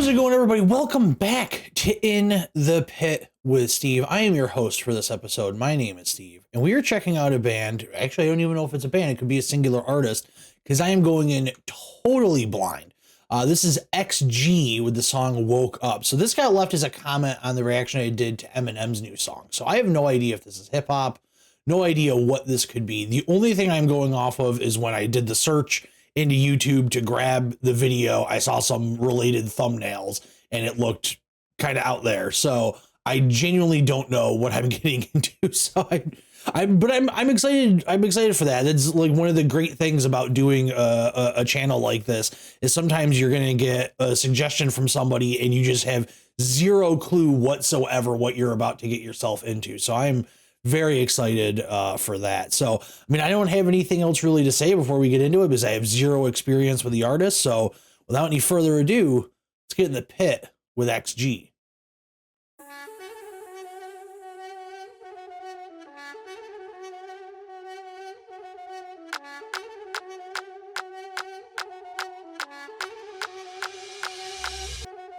How's it going, everybody? Welcome back to In the Pit with Steve. I am your host for this episode. My name is Steve, and we are checking out a band. Actually, I don't even know if it's a band. It could be a singular artist because I am going in totally blind. This is XG with the song Woke Up. So this got left as a comment on the reaction I did to Eminem's new song. So I have no idea if this is hip hop, no idea what this could be. The only thing I'm going off of is when I did the search into YouTube to grab the video, I saw some related thumbnails and it looked kind of out there. So I genuinely don't know what I'm getting into. So I'm excited. I'm excited for that. That's like one of the great things about doing a channel like this is sometimes you're going to get a suggestion from somebody and you just have zero clue whatsoever what you're about to get yourself into. So I'm very excited for that. So, I mean, I don't have anything else really to say before we get into it because I have zero experience with the artist. So without any further ado, let's get in the pit with XG.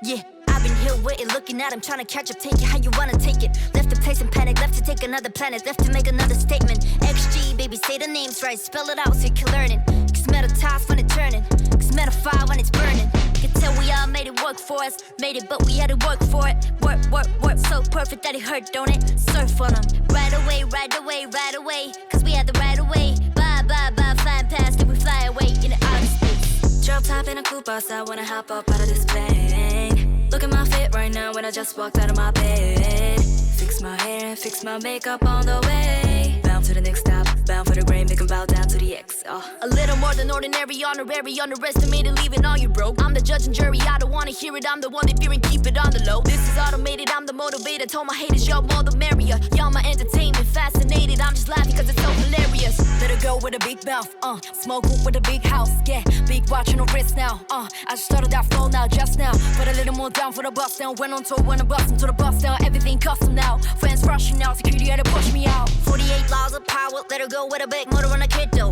Yeah, I've been here waiting, looking at him, trying to catch up, take it how you wanna take it. Left the place in panic, left to take another planet, left to make another statement. XG, baby, say the names right, spell it out so you can learn it. Cause metal toss when it's turning, cause metal fire when it's burning. Can tell we all made it work for us, made it, but we had to work for it. Work, work, work, so perfect that it hurt, don't it? Surf on them, right away, right away, right away. Cause we had the right away, bye, bye, bye, flying past it, we fly away in the outer space. Drop top in a coupe, I wanna hop up out of this plane. Look at my fit right now when I just walked out of my bed. Fix my hair and fix my makeup on the way. Bound to the next stop, bound for the grain, make 'em bow down to the X. A little more than ordinary, honorary, underestimated, leaving all you broke. I'm the judge and jury, I don't wanna hear it, I'm the one that fear and keep it on the low. This is automated, I'm the motivator, told my haters y'all more the merrier. Y'all my entertainment, fascinated, I'm just laughing cause it's so hilarious. Let her go with a big mouth, smoke with a big house, yeah, big watch on the wrist now, I just started that flow now, just now, put a little more down for the bus down, went on tour when I bust into the bus down, everything custom now, friends rushing out, security had to push me out, 48 laws of power, let her go with a big motor on a kid though,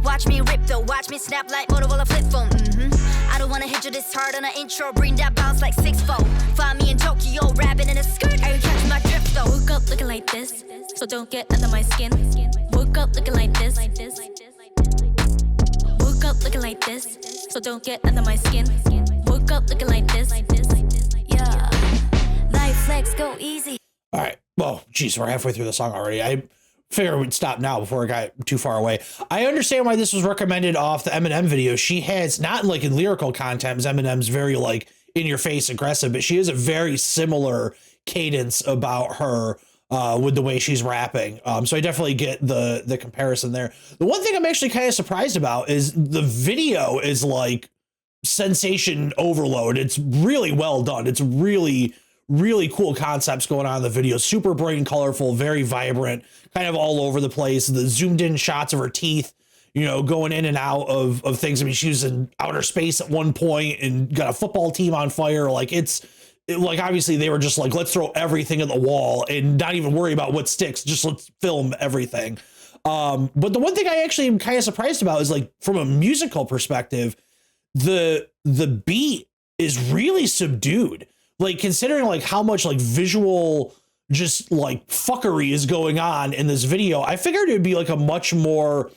watch me rip though, watch me snap like Motorola flip phone, I don't wanna hit you this hard on an intro, bring that bounce like 6'4", find me in Tokyo, rapping in a skirt, I catch my drift though. Woke up looking like this, so don't get under my skin. Woke up looking like this. Woke up looking like this, so don't get under my skin. Woke up looking like this. Yeah, life flex, go easy. All right. Well, geez, we're halfway through the song already. I figure we'd stop now before it got too far away. I understand why this was recommended off the Eminem video. She has not like in lyrical content, because Eminem's very like in your face aggressive, but she has a very similar cadence about her with the way she's rapping. So I definitely get the comparison there. The one thing I'm actually kind of surprised about is the video is like sensation overload. It's really well done. It's really cool concepts going on in the video. Super bright and colorful, very vibrant, kind of all over the place. The zoomed in shots of her teeth, you know, going in and out of things. I mean, she was in outer space at one point and got a football team on fire. Like like obviously they were just like, let's throw everything at the wall and not even worry about what sticks. Just let's film everything. But the one thing I actually am kind of surprised about is like from a musical perspective, the beat is really subdued. Like considering like how much like visual just like fuckery is going on in this video, I figured it'd be like a much more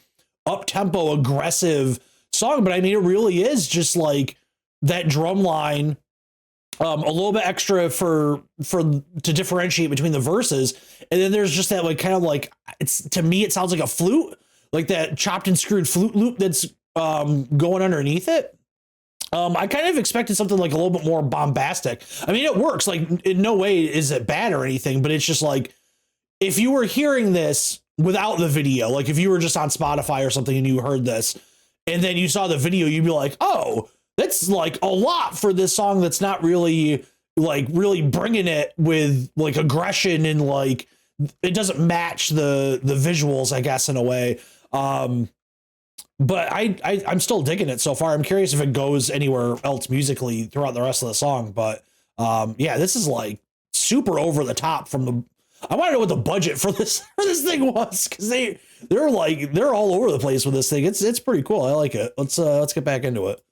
up-tempo aggressive song, but I mean it really is just like that drum line, a little bit extra to differentiate between the verses, and then there's just that like kind of like, it's, to me it sounds like a flute, like that chopped and screwed flute loop that's going underneath it. I kind of expected something like a little bit more bombastic. I mean, it works, like in no way is it bad or anything, but it's just like, if you were hearing this without the video, like if you were just on Spotify or something and you heard this and then you saw the video, you'd be like, oh, that's like a lot for this song that's not really like really bringing it with like aggression and like it doesn't match the visuals, I guess, in a way. But I'm still digging it so far. I'm curious if it goes anywhere else musically throughout the rest of the song. But yeah, this is like super over the top from the, I want to know what the budget for this thing was, because they're all over the place with this thing. It's pretty cool. I like it. Let's get back into it.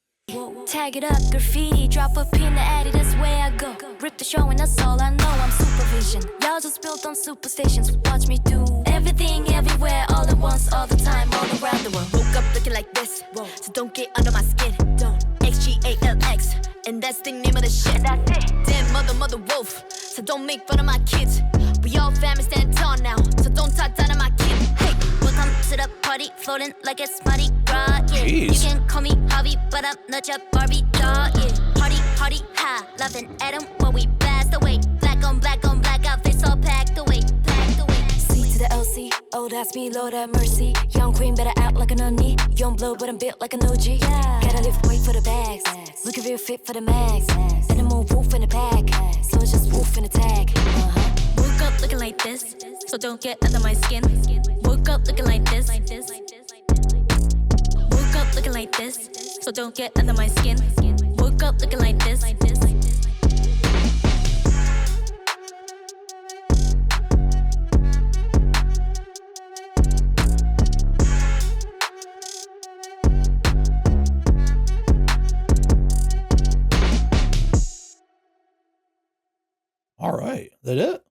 Tag it up, graffiti, drop a pin, the addy, that's where I go. Rip the show and that's all I know, I'm supervision. Y'all just built on superstitions, watch me do everything, everywhere, all at once, all the time, all around the world. Woke up looking like this, so don't get under my skin. Don't. XGALX, and that's the name of the shit. That's it. Damn mother wolf, so don't make fun of my kids. We all family stand tall now, so don't talk down to my kid. Hey, welcome to the party, floating like it's Mardi Gras, yeah. Jeez. You can call me Harvey, but I'm not your Barbie doll, yeah. Party, high, laughing at 'em while we blast away. Black on black, our face all packed away, packed away. C to the LC, oh that's me, Lord have mercy. Young queen, better act like an onion. Young blood, but I'm built like an OG. Yeah. Gotta lift weight for the bags, looking real fit for the mags. Animal wolf in the pack, so it's just wolf in the tag. Woke up looking like this, so don't get under my skin. Woke up looking like this. Woke up looking like this, so don't get under my skin. Woke up looking like this. All right, that it?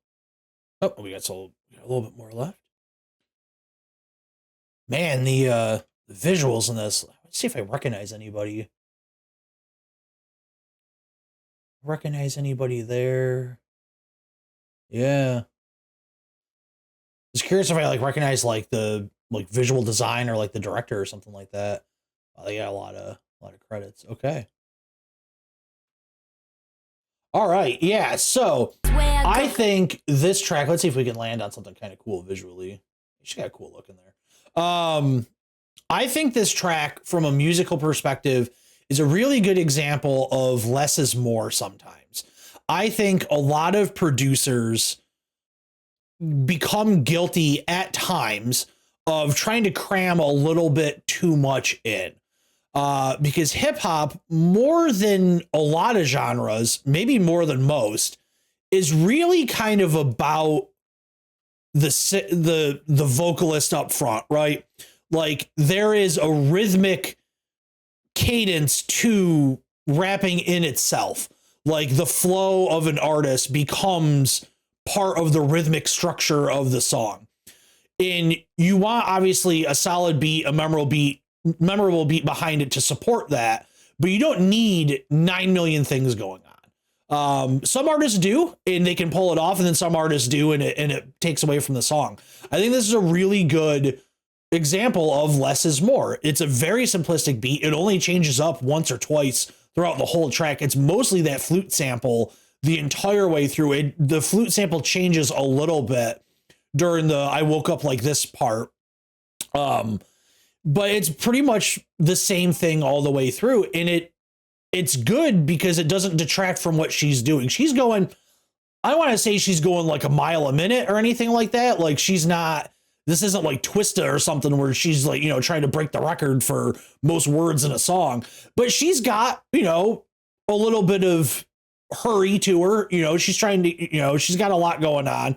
Oh, we got a little bit more left. Man, the visuals in this. Let's see if I recognize anybody. Recognize anybody there? Yeah. Just curious if I recognize the visual design or the director or something like that. Oh, they got a lot of credits. Okay. All right, yeah. So I think this track. Let's see if we can land on something kind of cool visually. She got a cool look in there. I think this track, from a musical perspective, is a really good example of less is more. Sometimes I think a lot of producers become guilty at times of trying to cram a little bit too much in. Because hip hop, more than a lot of genres, maybe more than most, is really kind of about the vocalist up front, right? There is a rhythmic cadence to rapping in itself. The flow of an artist becomes part of the rhythmic structure of the song. And you want, obviously, a solid beat, a memorable beat behind it to support that, but you don't need 9 million things going on. Some artists do, and they can pull it off, and then some artists do, and it takes away from the song. I think this is a really good example of less is more. It's a very simplistic beat. It only changes up once or twice throughout the whole track. It's mostly that flute sample the entire way through it. The flute sample changes a little bit during the I woke up like this part. But it's pretty much the same thing all the way through. And it's good because it doesn't detract from what she's doing. She's going, I want to say she's going a mile a minute or anything like that. She's not, this isn't Twista or something where she's trying to break the record for most words in a song. But she's got, a little bit of hurry to her. She's trying to, she's got a lot going on.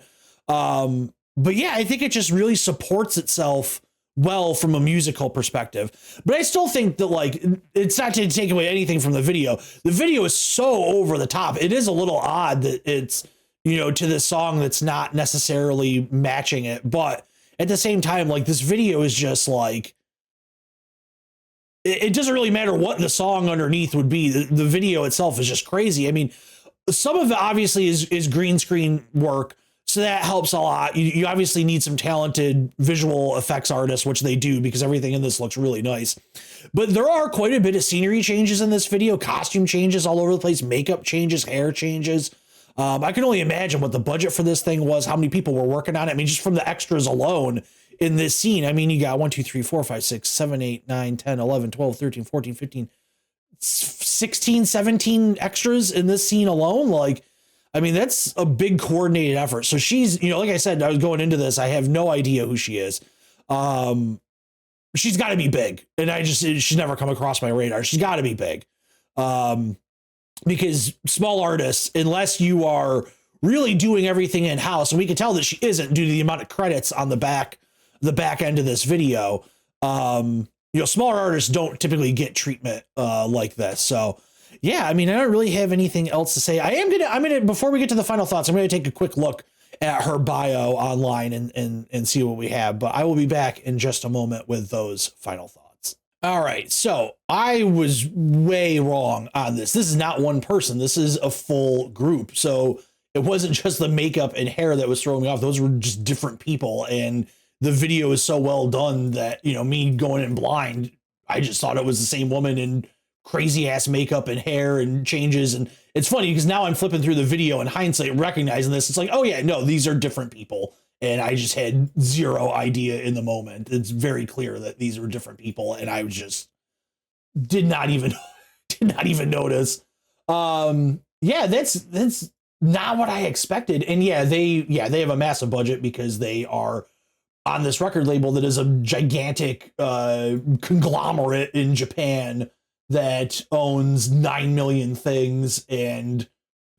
But yeah, I think it just really supports itself well from a musical perspective. But I still think that it's not to take away anything from the video. The video is so over the top. It is a little odd that it's, to this song that's not necessarily matching it. But at the same time, this video is just it doesn't really matter what the song underneath would be. The video itself is just crazy. I mean, some of it obviously is green screen work. So that helps a lot. You obviously need some talented visual effects artists, which they do because everything in this looks really nice. But there are quite a bit of scenery changes in this video, costume changes all over the place, makeup changes, hair changes. I can only imagine what the budget for this thing was, how many people were working on it. I mean, just from the extras alone in this scene. I mean, you got 1, 2, 3, 4, 5, 6, 7, 8, 9, 10, 11, 12, 13, 14, 15, 16, 17 extras in this scene alone. I mean, that's a big coordinated effort. So she's, like I said, I was going into this, I have no idea who she is. She's got to be big. And she's never come across my radar. She's got to be big. Because small artists, unless you are really doing everything in house, and we can tell that she isn't due to the amount of credits on the back end of this video. smaller artists don't typically get treatment like this. So yeah, I mean, I don't really have anything else to say. I'm gonna before we get to the final thoughts, I'm gonna take a quick look at her bio online and see what we have. But I will be back in just a moment with those final thoughts. All right, so I was way wrong on this. This is not one person. This is a full group. So it wasn't just the makeup and hair that was throwing me off. Those were just different people. And the video is so well done that, me going in blind, I just thought it was the same woman in crazy ass makeup and hair and changes. And it's funny because now I'm flipping through the video in hindsight, recognizing this. It's like, oh yeah, no, these are different people. And I just had zero idea in the moment. It's very clear that these are different people. And I just did not even notice. Yeah, that's not what I expected. And yeah, they have a massive budget because they are on this record label that is a gigantic conglomerate in Japan that owns 9 million things and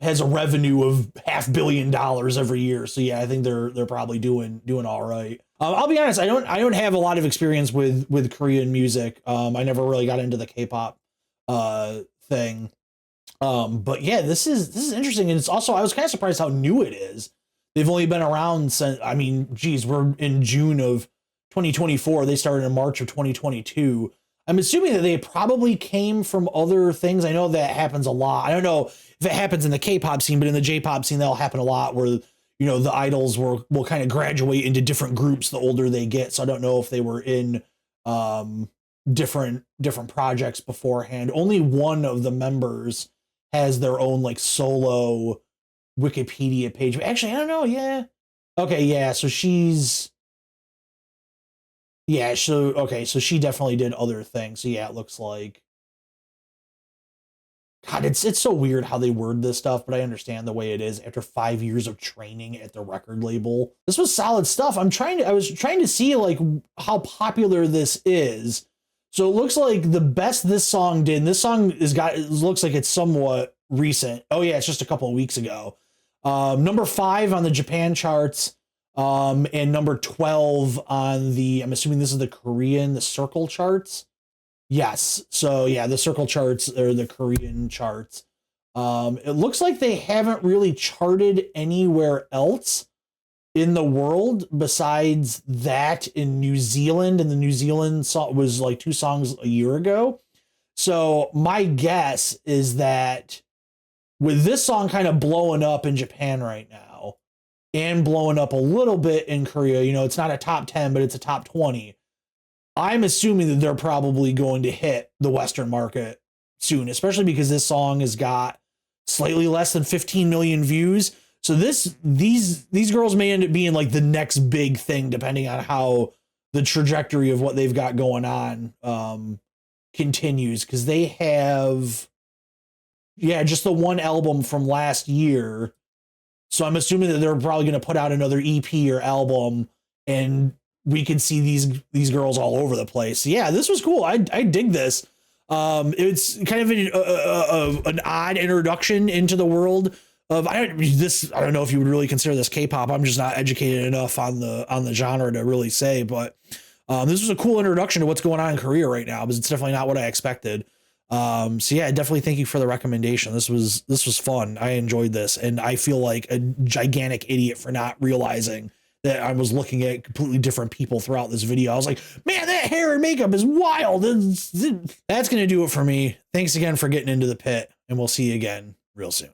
has a revenue of $500 million every year. So yeah, I think they're probably doing all right. I'll be honest, I don't have a lot of experience with Korean music. I never really got into the K-pop thing. But yeah, this is interesting. And it's also, I was kind of surprised how new it is. They've only been around since, I mean, geez, we're in June of 2024. They started in March of 2022. I'm assuming that they probably came from other things. I know that happens a lot. I don't know if it happens in the K-pop scene, but in the J-pop scene, that'll happen a lot where, the idols will kind of graduate into different groups the older they get. So I don't know if they were in different projects beforehand. Only one of the members has their own like solo Wikipedia page. Actually, I don't know. Yeah. Okay. Yeah. So so she definitely did other things. So yeah, it looks like, God, it's so weird how they word this stuff, but I understand the way it is after 5 years of training at the record label. This was solid stuff. I was trying to see like how popular this is. So it looks like the best this song did, and this song it looks like it's somewhat recent. Oh yeah, it's just a couple of weeks ago. Number 5 on the Japan charts, and number 12 on I'm assuming this is the Circle charts. Yes. So yeah, the Circle charts are the Korean charts. It looks like they haven't really charted anywhere else in the world besides that in New Zealand. And the New Zealand song was like 2 songs a year ago. So my guess is that with this song kind of blowing up in Japan right now and blowing up a little bit in Korea, it's not a top 10, but it's a top 20. I'm assuming that they're probably going to hit the Western market soon, especially because this song has got slightly less than 15 million views. So these girls may end up being like the next big thing, depending on how the trajectory of what they've got going on continues. Because they have, just the one album from last year. So I'm assuming that they're probably going to put out another EP or album, and we can see these girls all over the place. So yeah, this was cool. I dig this. It's kind of an odd introduction into the world of I don't know if you would really consider this K-pop. I'm just not educated enough on the genre to really say, but this was a cool introduction to what's going on in Korea right now, because it's definitely not what I expected. So yeah, definitely thank you for the recommendation. This was fun. I enjoyed this, and I feel like a gigantic idiot for not realizing that I was looking at completely different people throughout this video. I was like, man, that hair and makeup is wild. That's going to do it for me. Thanks again for getting into the pit, and we'll see you again real soon.